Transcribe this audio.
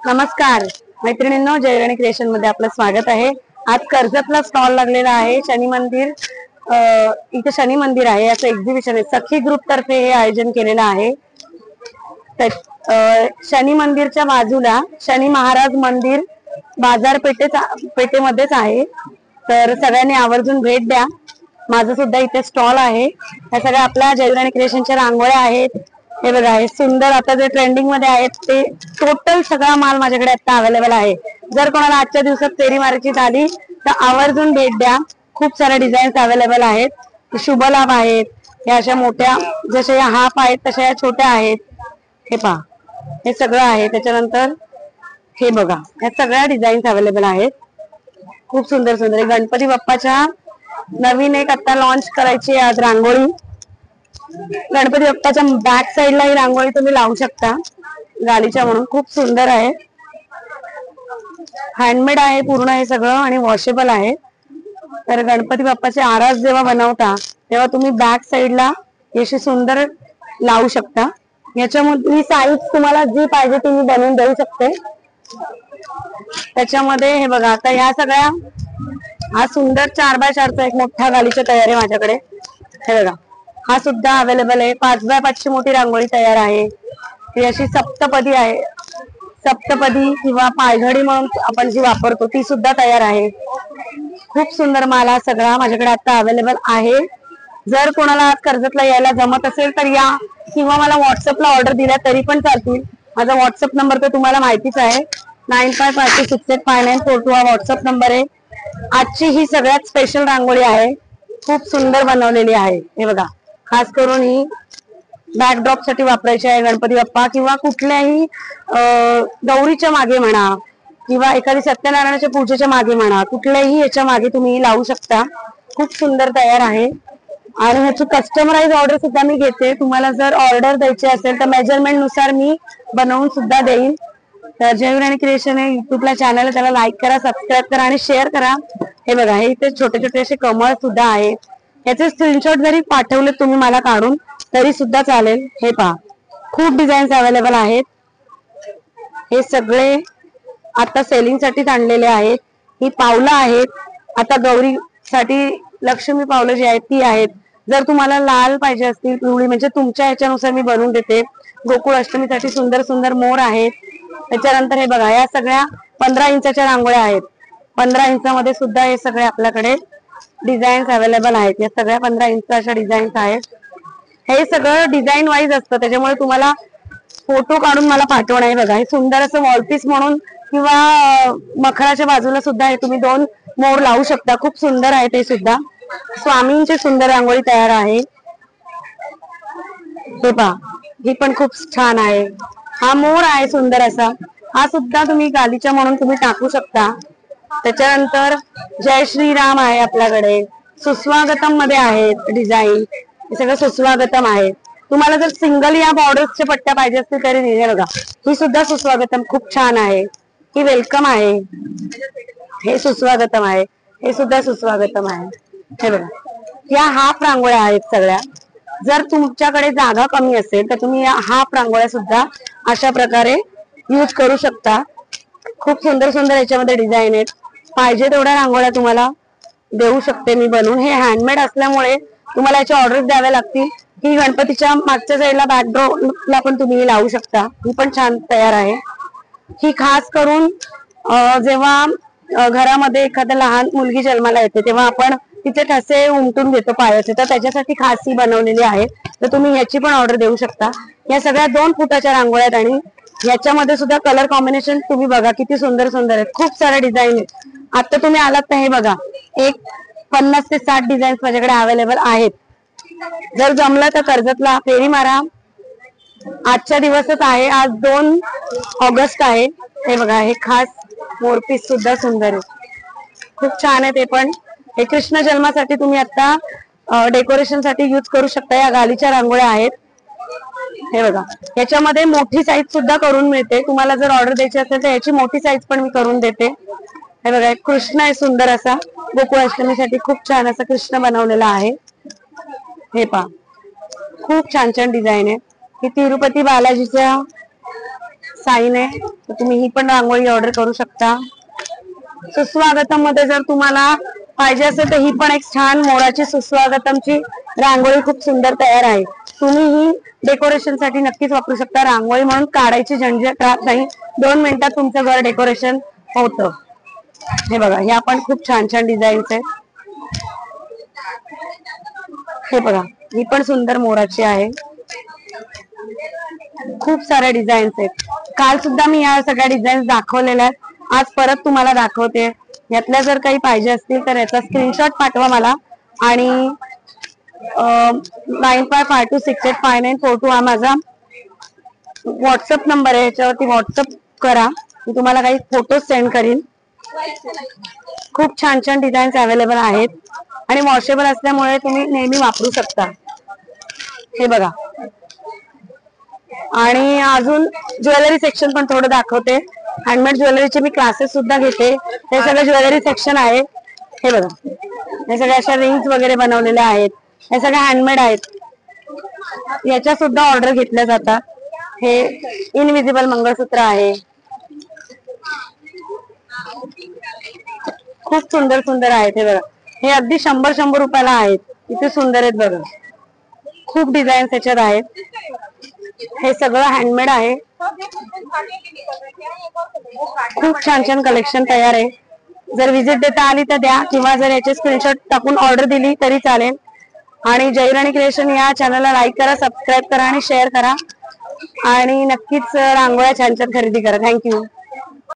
नमस्कार मैत्रिणींनो, जयराणी क्रिएशन मध्ये आपलं स्वागत आहे। आज कर्जतला स्टॉल लागलेला आहे शनी मंदिर। इथे शनी मंदिर आहे, असं एक्झिबिशन आहे। सखी ग्रुप तर्फे हे आयोजन केलेलं आहे। शनी मंदिरच्या बाजूला शनी महाराज मंदिर पेठेमध्येच आहे। तर सगळ्यांनी आवर्जून भेट द्या। माझं सुद्धा इथे स्टॉल आहे। या सगळ्या आपल्या जयराणी क्रिएशनच्या रांगोळ्या आहेत। हे बघा, हे सुंदर आता जे ट्रेंडिंग मध्ये आहेत ते टोटल सगळा माल माझ्याकडे आता अवेलेबल आहे। जर कोणाला आजच्या दिवसात फेरी मारायची झाली तर आवर्जून भेट द्या। खूप सारे डिझाईन्स अवेलेबल आहेत। शुभलाभ आहेत, या अशा मोठ्या जसे हाफ आहेत तशा या छोट्या आहेत। हे पहा, हे सगळं आहे। त्याच्यानंतर हे बघा, या सगळ्या डिझाईन्स अवेलेबल आहेत। खूप सुंदर सुंदर गणपती बाप्पाच्या नवीन एक आता लॉन्च करायची आज रांगोळी। गणपती बाप्पाच्या बॅक साइडला ही रांगोळी तुम्ही लावू शकता गालीच्या म्हणून। खूप सुंदर आहे, हँडमेड आहे पूर्ण हे सगळं आणि वॉशेबल आहे। तर गणपती बाप्पाचे आरास जेव्हा बनवता तेव्हा तुम्ही बॅक साइडला अशी सुंदर लावू शकता। याच्यामध्ये साईज तुम्हाला जी पाहिजे ती मी बनवून देऊ शकते। त्याच्यामध्ये हे बघा, आता ह्या सगळ्या हा सुंदर 4x4चा एक मोठा गालीचा तयार आहे माझ्याकडे। हे बघा, हा सुद्धा अवेलेबल आहे। 5x5 ची मोठी रांगोळी तयार आहे। ही अशी सप्तपदी आहे, सप्तपदी किंवा पायघडी म्हणून आपण जी वापरतो ती सुद्धा तयार आहे। खूप सुंदर माल हा सगळा माझ्याकडे आता अवेलेबल आहे। जर कोणाला आज कर्जतला यायला जमत असेल तर या, किंवा मला व्हॉट्सअपला ऑर्डर दिल्या तरी पण चालतील। माझा व्हॉट्सअप नंबर तर तुम्हाला माहितीच आहे, 9552685942 हा व्हॉट्सअप नंबर आहे। आजची ही सगळ्यात स्पेशल रांगोळी आहे, खूप सुंदर बनवलेली आहे। हे बघा, खास करून ही बॅकड्रॉप साठी वापरायची आहे। गणपती बाप्पा किंवा कुठल्याही गौरीच्या मागे म्हणा, किंवा एखादी सत्यनारायणाच्या पूजेच्या मागे म्हणा, कुठल्याही याच्या मागे तुम्ही लावू शकता। खूप सुंदर तयार आहे आणि ह्याची कस्टमाइज ऑर्डर सुद्धा मी घेते। तुम्हाला जर ऑर्डर द्यायची असेल तर मेजरमेंट नुसार मी बनवून सुद्धा देईन। तर जयराणी क्रिएशन हे युट्यूबला चॅनल आहे, त्याला लाईक करा, सबस्क्राईब करा आणि शेअर करा। हे बघा, हे इथे छोटे छोटे असे कमळ सुद्धा आहे। याचे स्क्रीनशॉट जरी पाठवले तुम्ही मला काढून तरी सुद्धा चालेल। हे पहा, खूप डिझाईन्स अवेलेबल आहेत। हे सगळे आता सेलिंग साठी आणलेले आहेत। ही पावलं आहेत, आता गौरीसाठी लक्ष्मी पावलं जी आहेत ती आहेत। जर तुम्हाला लाल पाहिजे असतील, पिवळी, म्हणजे तुमच्या ह्याच्यानुसार मी बनवून देते। गोकुळ अष्टमीसाठी सुंदर सुंदर मोर आहेत। त्याच्यानंतर हे बघा, या सगळ्या 15 इंचाच्या रांगोळ्या आहेत। 15 इंचामध्ये सुद्धा हे सगळे आपल्याकडे डिझाईन्स अवेलेबल आहेत। या सगळ्या 15 इंचाच्या डिझाईन्स आहेत। हे सगळं डिझाईन वाईज असतं, त्याच्यामुळे तुम्हाला फोटो काढून मला पाठवणं आहे। बघा, हे सुंदर असं वॉलपीस म्हणून किंवा मखराच्या बाजूला सुद्धा हे तुम्ही 2 मोर लावू शकता। खूप सुंदर आहे ते सुद्धा। स्वामींची सुंदर रांगोळी तयार आहे। हे पहा, ही पण खूप छान आहे। हा मोर आहे सुंदर असा, हा सुद्धा तुम्ही गालीच्या म्हणून तुम्ही टाकू शकता। त्याच्यानंतर जय श्रीराम आहे आपल्याकडे, सुस्वागतम मध्ये आहेत डिझाईन। हे सगळं सुस्वागतम आहे। तुम्हाला जर सिंगल या बॉर्डर्सच्या पट्ट्या पाहिजे असतील तरी हे बघा, ही सुद्धा सुस्वागतम खूप छान आहे। ही वेलकम आहे, हे सुस्वागतम आहे, हे सुद्धा सुस्वागतम आहे। हे बघा, या हाफ रांगोळ्या आहेत सगळ्या। जर तुमच्याकडे जागा कमी असेल तर तुम्ही या हाफ रांगोळ्या सुद्धा अशा प्रकारे यूज करू शकता। खूप सुंदर सुंदर याच्यामध्ये डिझाईन आहेत। पाहिजे तेवढ्या रांगोळ्या तुम्हाला देऊ शकते मी बनवून। हे हँडमेड असल्यामुळे तुम्हाला याची ऑर्डर द्याव्या लागतील। ही गणपतीच्या मागच्या साईडला बॅकड्रॉपला पण तुम्ही लावू शकता, ही पण छान तयार आहे। ही खास करून जेव्हा घरामध्ये एखाद्या लहान मुलगी जन्माला येते तेव्हा आपण तिचे ठसे उमटून घेतो पायाचे, तर त्याच्यासाठी खास ही बनवलेली आहे। तर तुम्ही ह्याची पण ऑर्डर देऊ शकता। या सगळ्या 2 फुटाच्या रांगोळ्या आहेत आणि याच्यामध्ये सुद्धा कलर कॉम्बिनेशन तुम्ही बघा किती सुंदर सुंदर आहेत। खूप सारे डिझाईन आहेत। आता तुम्ही आलात तर हे बघा, एक 50 ते 60 डिझाईन्स माझ्याकडे अवेलेबल आहेत। जर जमलं तर कर्जतला फेरी मारा। आजच्या दिवसच आहे, आज 2 ऑगस्ट आहे। हे बघा, हे खास मोरपीस सुद्धा सुंदर आहे, खूप छान आहे ते पण। हे कृष्ण जन्मासाठी तुम्ही आता डेकोरेशन साठी यूज करू शकता। या गालीच्या रांगोळ्या आहेत। हे बघा, याच्यामध्ये मोठी साईज सुद्धा करून मिळते। तुम्हाला जर ऑर्डर द्यायची असेल तर याची मोठी साईज पण मी करून देते। हे बघा, एक कृष्ण आहे सुंदर असा, गोकुळ अष्टमीसाठी खूप छान असा कृष्ण बनवलेला आहे। हे पहा, खूप छान छान डिझाईन आहे। ही तिरुपती बालाजीच्या साईन आहे, तर तुम्ही ही पण रांगोळी ऑर्डर करू शकता. सुस्वागतम मध्ये जर तुम्हाला पाहिजे असेल तर ही पण एक छान मोराची सुस्वागतमची रांगोळी खूप सुंदर तयार आहे. तुम्ही ही डेकोरेशन साठी नक्कीच वापरू शकता. रांगोळी म्हणून काढायची झंझट राहत नाही, 2 मिनिटात तुमचं घर डेकोरेशन होतं. हे बघा, ह्या पण खूप छान छान डिझाईन्स आहेत. हे बघा, ही पण सुंदर मोराची आहे. खूप साऱ्या डिझाईन्स आहेत. काल सुद्धा मी या सगळ्या डिझाईन्स दाखवलेल्या आहेत, आज परत तुम्हाला दाखवते. यातल्या जर काही पाहिजे असतील तर याचा स्क्रीनशॉट पाठवा मला, आणि 9552685942 हा माझा व्हॉट्सअप नंबर आहे, याच्यावरती व्हॉट्सअप करा. मी तुम्हाला काही फोटो सेंड करीन. खूप छान छान डिझाईन्स अवेलेबल आहेत आणि वॉशेबल असल्यामुळे तुम्ही नेहमी वापरू शकता. हे बघा, आणि अजून ज्वेलरी सेक्शन पण थोडं दाखवते. हँडमेड ज्वेलरीचे मी क्लासेस सुद्धा घेते. हे सगळं ज्वेलरी सेक्शन आहे. हे बघा, हे सगळ्या अशा रिंग्स वगैरे बनवलेल्या आहेत. हे सगळ्या हँडमेड आहेत. याच्या सुद्धा ऑर्डर घेतल्या जातात. हे इनविजिबल मंगळसूत्र आहे. खूप सुंदर सुंदर आहेत. हे बघा, हे अगदी 100 रुपयाला आहेत. किती सुंदर आहेत बघा. खूप डिझाईन त्याच्यात आहेत. हे सगळं हँडमेड आहे. खूप छान छान कलेक्शन तयार आहे. जर विजिट देता आली तर द्या, किंवा जर याचे स्क्रीनशॉट टाकून ऑर्डर दिली तरी चालेल. आणि जयराणी क्रिएशन या चॅनलला लाईक करा, सबस्क्राईब करा आणि शेअर करा. आणि नक्कीच रांगोळ्या छान छान खरेदी करा. थँक्यू.